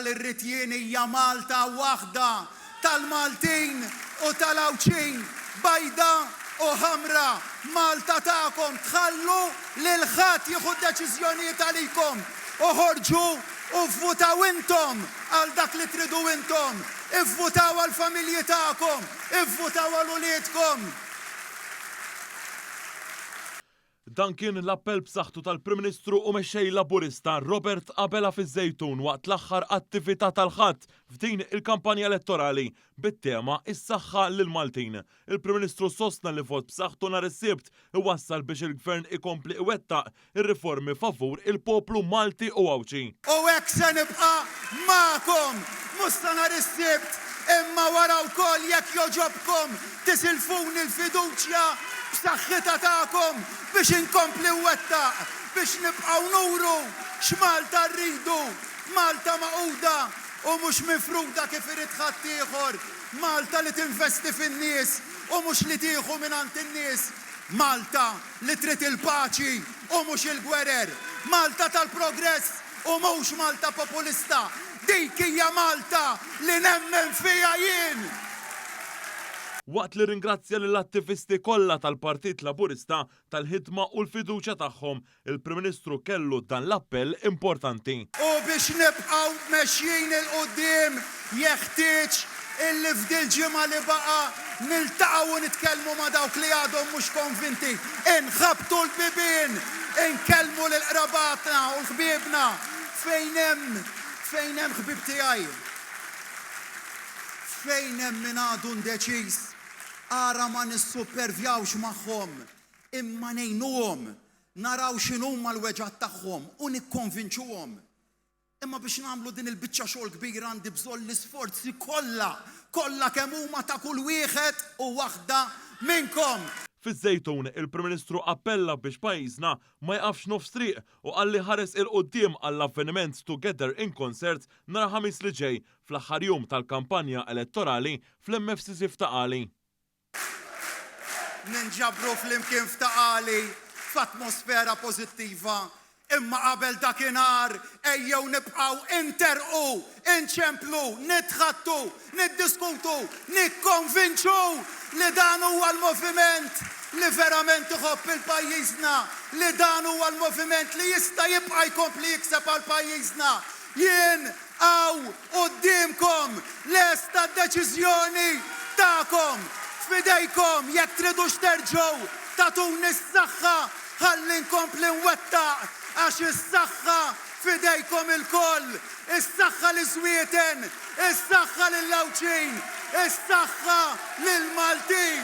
l-irritjien hija Malta waħda tal-Maltin u tal-Awċin, bayda u ħamra. Malta tagħkom tħallu lil ħadd jieħu deċiżjonijiet għalikom. Uħorġu u vvutaw intom għal dak li tridu intom. Ivvutaw għal familji tagħkom, ivvutaw għal uliedkom. Dan kien l-appell b'saħħtu tal-Prim Ministru u mexxej Laburista Robert Abela fiż-Żejtun waqt l-aħħar attività tal-ħadd f'din il-kampanja elettorali bit-tema is-saħħa lil Maltin. Il-Prim Ministru sostna li vot b'saħħtu nhar is-Sibt iwassal biex il-Gvern ikompli iwettaq ir-riformi favur il-poplu Malti u Awċi. U hekk se nibqa' magħkom mhux sa nhar is-Sibt, imma wara wkoll jekk joġobkom tisilfuni l-fiduċja b'saħħitha tagħkom biex inkompli wettaq, biex nibqgħu nuru x'Malta rridu, Malta maquda u mhux mifruda kif irid ħadd ieħor, Malta li tinvesti fin-nies u mhux li tieħu mingħand in-nies, Malta li trid il-paċi u mhux il-gwerer, Malta tal-progress u mhux Malta populista. Dik hija Malta li nemmen fiha jien. Waqt li ringrazzja lill-attivisti kollha tal-Partit Laburista tal-ħidma u l-fiduċja tagħhom, il-Prim Ministru kellu dan l-appell importanti. U biex nibqgħu mexjin il-qudiem jeħtieġ illi f'dil ġimgħa li baqa' niltaqgħu u nitkellmu ma' dawk li għadhom mhux konvinti. Inħabtu l-bibien, inkellmu lil qrabatna u l-ħbiebna fejn hemm ħbieb tiegħi. Fejn hemm min għadu ndeċiż. Ara ma nissupervjawx magħhom, imma ngħinuhom, naraw x'inhuma l-weġgħat tagħhom u nikkonvinċuhom. Imma biex nagħmlu din il-biċċa xogħol kbira għandi bżonn l-isforzi kollha kemm huma ta' kull wieħed u waħda minnkom. Fiż-Żejtun il-Prim Ministru appella biex pajjiżna ma jqafx nofs triq u qalli ħares il-qudiem għall-avveniment Together in Concert nhar ħamis li ġej fl-aħħar jum tal-kampanja elettorali fl-MFCC f'Taqali. Ninġabru fl-imkien f'Taqali f'atmosfera pożittiva. Imma qabel dakinhar ejjew nibqgħu interqu, inċemplu, nitħattu, niddiskutu, nikkonvinċu li dan huwa l-moviment li verament iħobb il-pajjiżna, li dan huwa l-moviment li jista' jibqa' jkompli jikseb għal pajjiżna. Jien hawn qudiemkom lesta d-deċiżjoni tagħkom f'idejkom jekk tridux terġgħu tatuni s-saħħa ħalli nkompli nwettaq għax is-saħħa f'idejkom il-koll, is-saħħa l-Iżwieten, is-saħħa lill-Awċin, is-saħħa lill-Maltin.